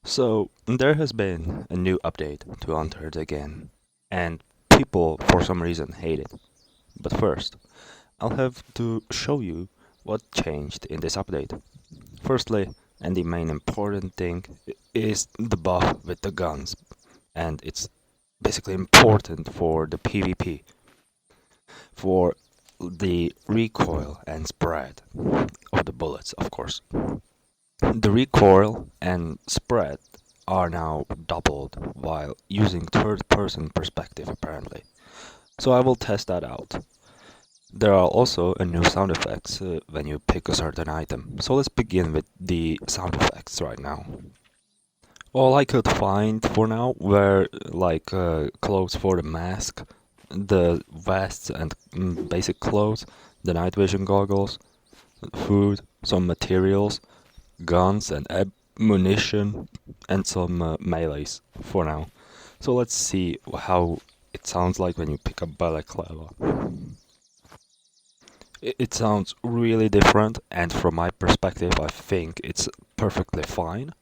So, there has been a new update to Unturned again, and people for some reason hate it. But first, I'll have to show you what changed in this update. Firstly, and the main important thing, is the buff with the guns, and it's basically important for the PvP, for the recoil and spread of the bullets, of course. The recoil and spread are now doubled while using third-person perspective apparently. So I will test that out. There are also a new sound effects when you pick a certain item. So let's begin with the sound effects right now. All I could find for now were clothes for the mask, the vests and basic clothes, the night vision goggles, food, some materials, guns and ammunition, and some melees for now. So let's see how it sounds like when you pick up balaclava. It sounds really different, and from my perspective I think it's perfectly fine.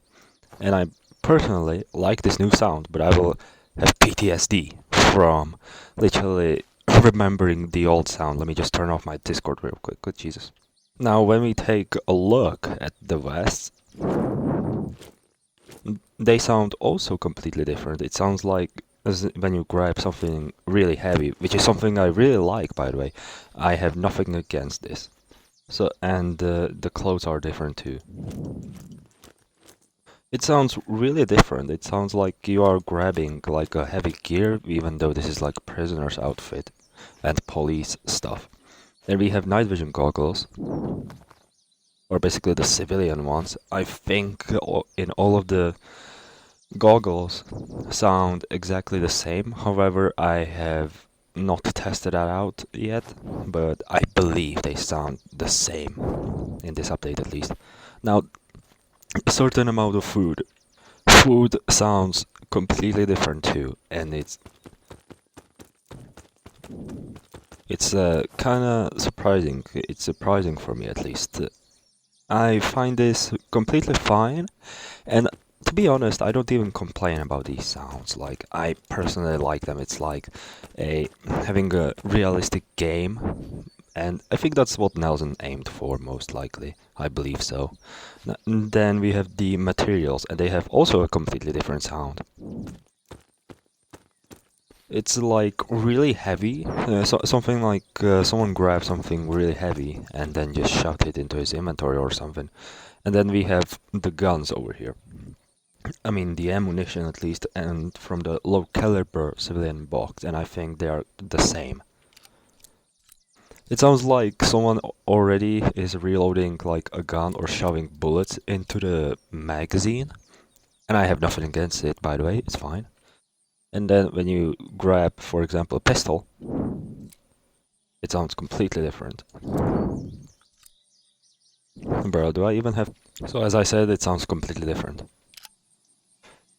And I personally like this new sound, but I will have PTSD from literally remembering the old sound. Let me just turn off my Discord real quick. Good Jesus. Now, when we take a look at the vests, they sound also completely different. It sounds like when you grab something really heavy, which is something I really like, by the way. I have nothing against this. So, and the clothes are different too. It sounds really different. It sounds like you are grabbing like a heavy gear, even though this is like a prisoner's outfit and police stuff. Then we have night vision goggles, or basically the civilian ones. I think in all of the goggles sound exactly the same. However, I have not tested that out yet, but I believe they sound the same in this update at least. Now, a certain amount of food. Food sounds completely different too, and it's kind of surprising. It's surprising for me at least. I find this completely fine, and to be honest, I don't even complain about these sounds. Like, I personally like them. It's like having a realistic game, and I think that's what Nelson aimed for most likely. I believe so. Then we have the materials, and they have also a completely different sound. It's like really heavy, something like someone grabs something really heavy and then just shoved it into his inventory or something. And then we have the guns over here. I mean the ammunition at least, and from the low caliber civilian box, and I think they are the same. It sounds like someone already is reloading like a gun or shoving bullets into the magazine. And I have nothing against it, by the way, it's fine. And then when you grab, for example, a pistol, it sounds completely different. Bro, do I even have... So as I said, it sounds completely different.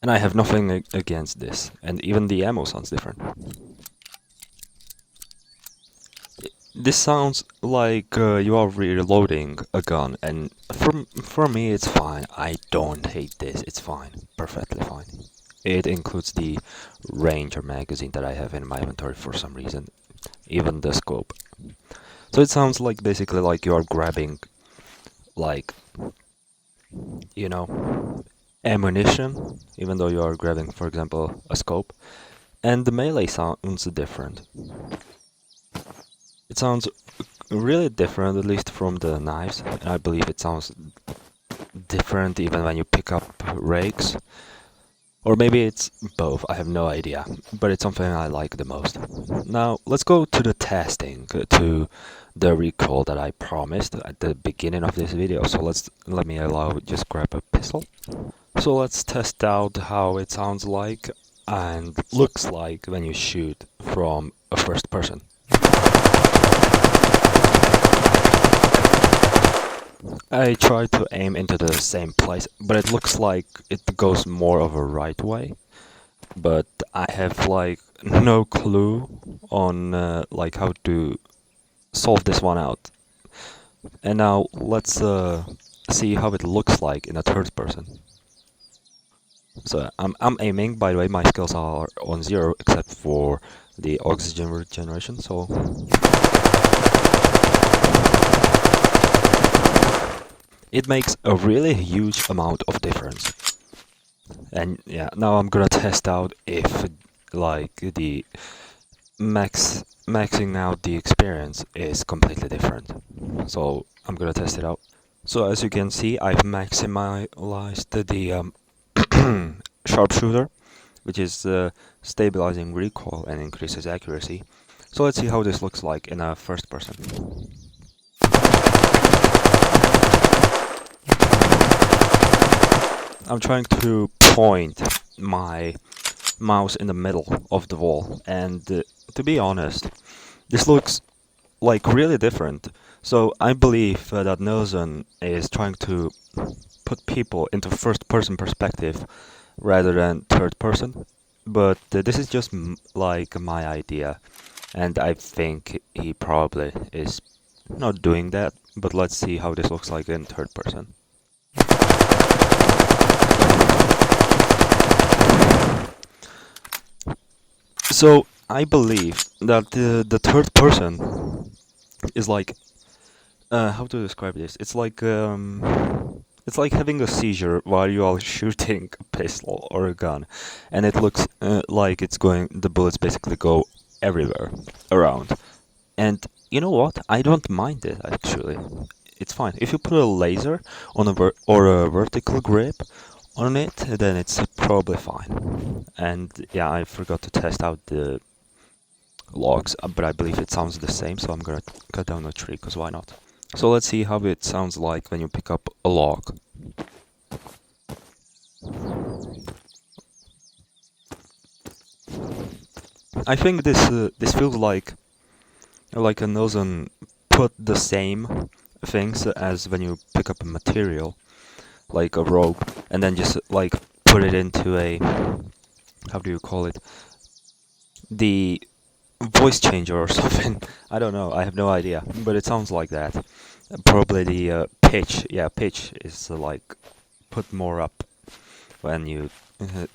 And I have nothing against this. And even the ammo sounds different. This sounds like you are reloading a gun, and for me it's fine. I don't hate this, it's fine. Perfectly fine. It includes the Ranger magazine that I have in my inventory for some reason, even the scope. So it sounds like basically like you are grabbing, like, you know, ammunition, even though you are grabbing, for example, a scope. And the melee sounds different. It sounds really different, at least from the knives, and I believe it sounds different even when you pick up rakes. Or maybe it's both, I have no idea, but it's something I like the most. Now, let's go to the testing, to the recoil that I promised at the beginning of this video. So let me just grab a pistol. So let's test out how it sounds like and looks like when you shoot from a first person. I tried to aim into the same place, but it looks like it goes more of a right way. But I have like no clue on like how to solve this one out. And now let's see how it looks like in a third person. So I'm aiming. By the way, my skills are on 0 except for the oxygen regeneration. So it makes a really huge amount of difference. And yeah, now I'm gonna test out if like the maxing out the experience is completely different. So I'm gonna test it out. So as you can see, I've maximized the sharpshooter, which is stabilizing recoil and increases accuracy. So let's see how this looks like in a first person. I'm trying to point my mouse in the middle of the wall, and to be honest, this looks like really different. So I believe that Nelson is trying to put people into first person perspective rather than third person. But this is just like my idea, and I think he probably is not doing that. But let's see how this looks like in third person. So I believe that the third person is like how to describe this? It's like having a seizure while you are shooting a pistol or a gun, and it looks like it's going. The bullets basically go everywhere around, and you know what? I don't mind it actually. It's fine if you put a laser on or a vertical grip on it, then it's probably fine. And yeah, I forgot to test out the logs, but I believe it sounds the same, so I'm gonna cut down a tree, because why not? So let's see how it sounds like when you pick up a log. I think this feels like a Nelson put the same things as when you pick up a material, like a rope, and then just like put it into a, how do you call it? The voice changer or something. I don't know. I have no idea, but it sounds like that. Probably the pitch. Yeah, pitch is like put more up when you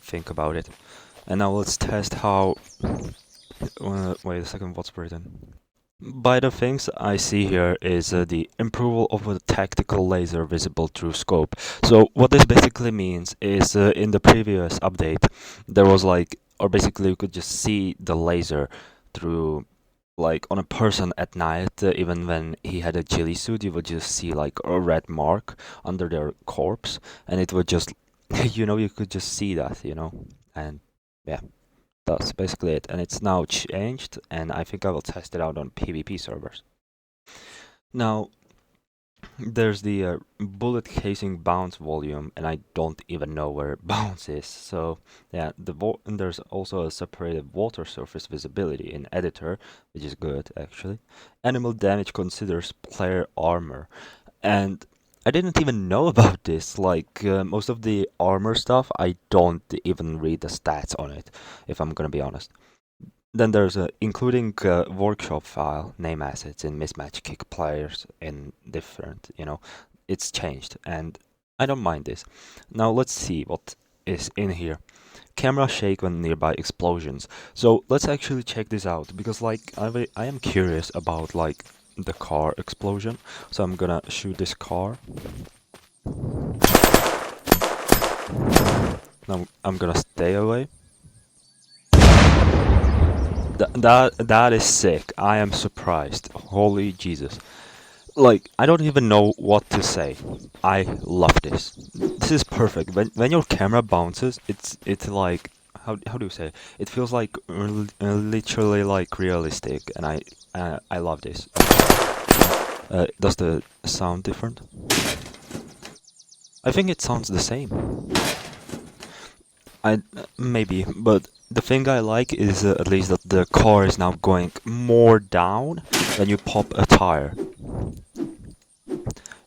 think about it. And now let's test how. Wait a second. What's written? By the things I see here is the improval of a tactical laser visible through scope. So what this basically means is in the previous update there was like, or basically you could just see the laser through, like on a person at night, even when he had a ghillie suit, you would just see like a red mark under their corpse, and it would just, you could just see that, and yeah. That's basically it, and it's now changed, and I think I will test it out on PvP servers. Now, there's the bullet casing bounce volume, and I don't even know where bounce is. So yeah, and there's also a separated water surface visibility in editor, which is good actually. Animal damage considers player armor, and I didn't even know about this. Like most of the armor stuff, I don't even read the stats on it, if I'm gonna be honest. Then there's including workshop file, name assets, and mismatch kick players in different, it's changed, and I don't mind this. Now let's see what is in here. Camera shake when nearby explosions. So let's actually check this out, because like I am curious about like the car explosion. So I'm gonna shoot this car. Now I'm gonna stay away. That is sick. I am surprised. Holy Jesus. Like, I don't even know what to say. I love this. This is perfect. When your camera bounces, it's like, how do you say it? It feels like literally like realistic, and I love this. Does the sound different? I think it sounds the same. Maybe, but the thing I like is at least that the car is now going more down when you pop a tire.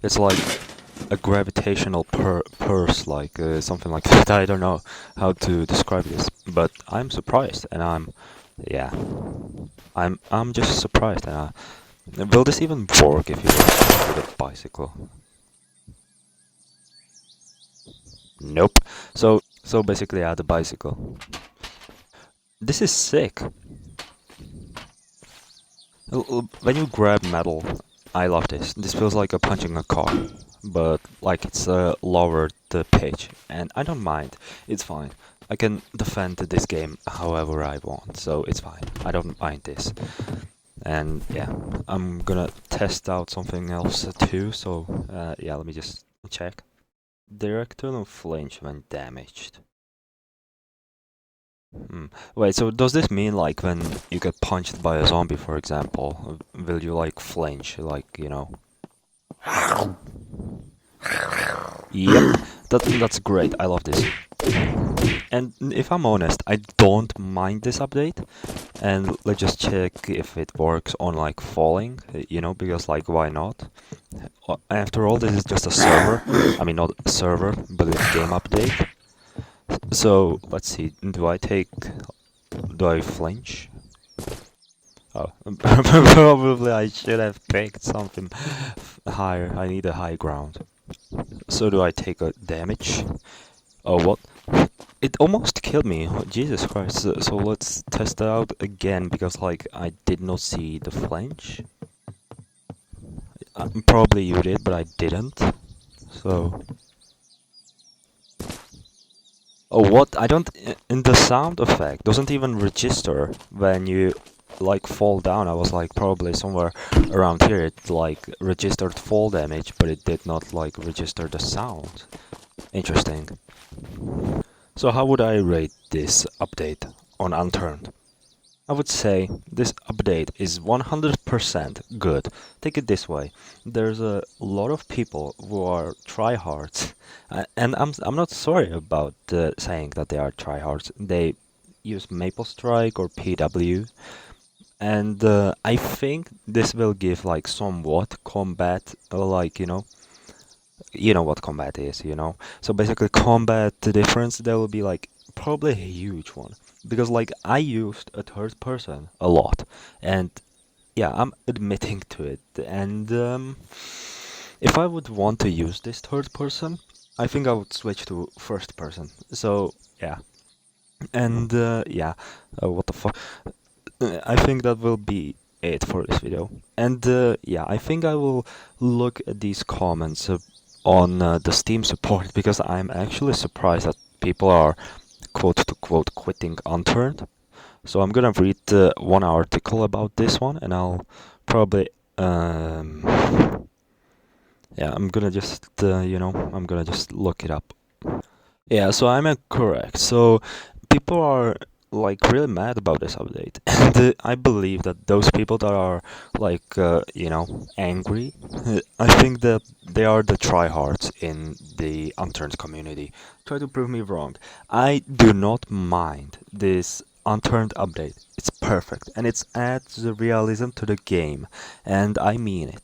It's like a gravitational purse, like something like that. I don't know how to describe this, but I'm surprised, and I'm just surprised. And will this even work if you go with a bicycle? Nope. So So basically add a bicycle. This is sick. When you grab metal, I love this. This feels like a punching a car, but like it's lowered the pitch, and I don't mind. It's fine. I can defend this game however I want, so it's fine. I don't mind this. And yeah, I'm gonna test out something else too, so yeah, let me just check. Director no flinch when damaged. Wait, so does this mean like when you get punched by a zombie, for example, will you like flinch, like, you know? Yep, that's great. I love this. And if I'm honest, I don't mind this update. And let's just check if it works on like falling, you know, because like why not? After all, this is just a server. I mean, not a server, but a game update. So let's see. Do I flinch? Oh, probably I should have picked something higher. I need a high ground. So do I take a damage? Oh, what? It almost killed me. Oh, Jesus Christ. So let's test it out again because like I did not see the flinch. Probably you did, but I didn't. So. Oh, what? I don't. In the sound effect doesn't even register when you like fall down. I was like probably somewhere around here. It like registered fall damage, but it did not like register the sound. Interesting. So how would I rate this update on Unturned? I would say this update is 100% good. Take it this way. There's a lot of people who are tryhards, and I'm not sorry about saying that they are tryhards. They use MapleStrike or PW, and I think this will give like somewhat combat, like you know what combat is, you know. So basically, combat difference there will be like probably a huge one because like I used a third person a lot, and yeah, I'm admitting to it. And if I would want to use this third person, I think I would switch to first person. So yeah, and yeah, what the fuck? I think that will be it for this video. And yeah, I think I will look at these comments on the Steam support because I'm actually surprised that people are quote to quote quitting Unturned. So I'm gonna read one article about this one, and I'll probably yeah, I'm gonna just I'm gonna just look it up. Yeah, so I'm correct. So people are like really mad about this update, and I believe that those people that are like angry, I think that they are the tryhards in the Unturned community. Try to prove me wrong. I do not mind this Unturned update. It's perfect, and it adds the realism to the game, and I mean it.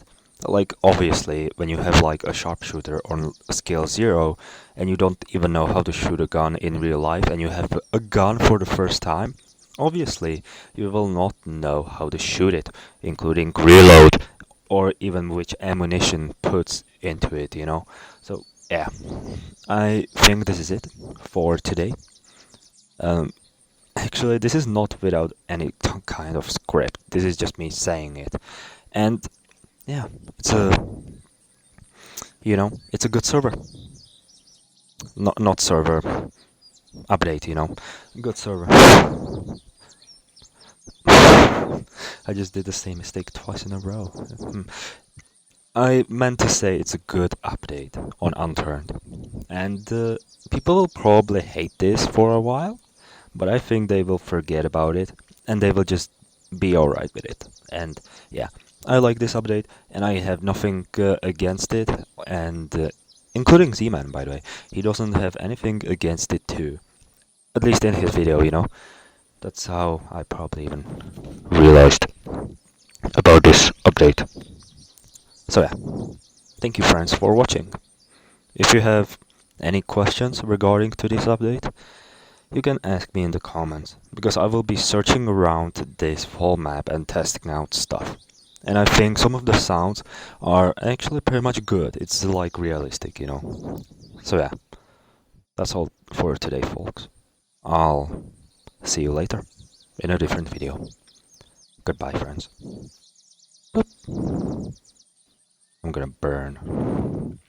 Like, obviously, when you have like a sharpshooter on skill 0 and you don't even know how to shoot a gun in real life and you have a gun for the first time, obviously you will not know how to shoot it, including reload or even which ammunition puts into it, you know. So yeah, I think this is it for today. Actually, this is not without any kind of script. This is just me saying it. And yeah, it's a it's a good server. Not server update, good server. I just did the same mistake twice in a row. I meant to say it's a good update on Unturned, and people will probably hate this for a while, but I think they will forget about it and they will just be alright with it. And yeah, I like this update, and I have nothing against it, and including Zman, by the way. He doesn't have anything against it too. At least in his video, That's how I probably even realized about this update. So yeah, thank you friends for watching. If you have any questions regarding to this update, you can ask me in the comments, because I will be searching around this whole map and testing out stuff. And I think some of the sounds are actually pretty much good. It's like realistic, So yeah. That's all for today, folks. I'll see you later in a different video. Goodbye, friends. Boop. I'm gonna burn.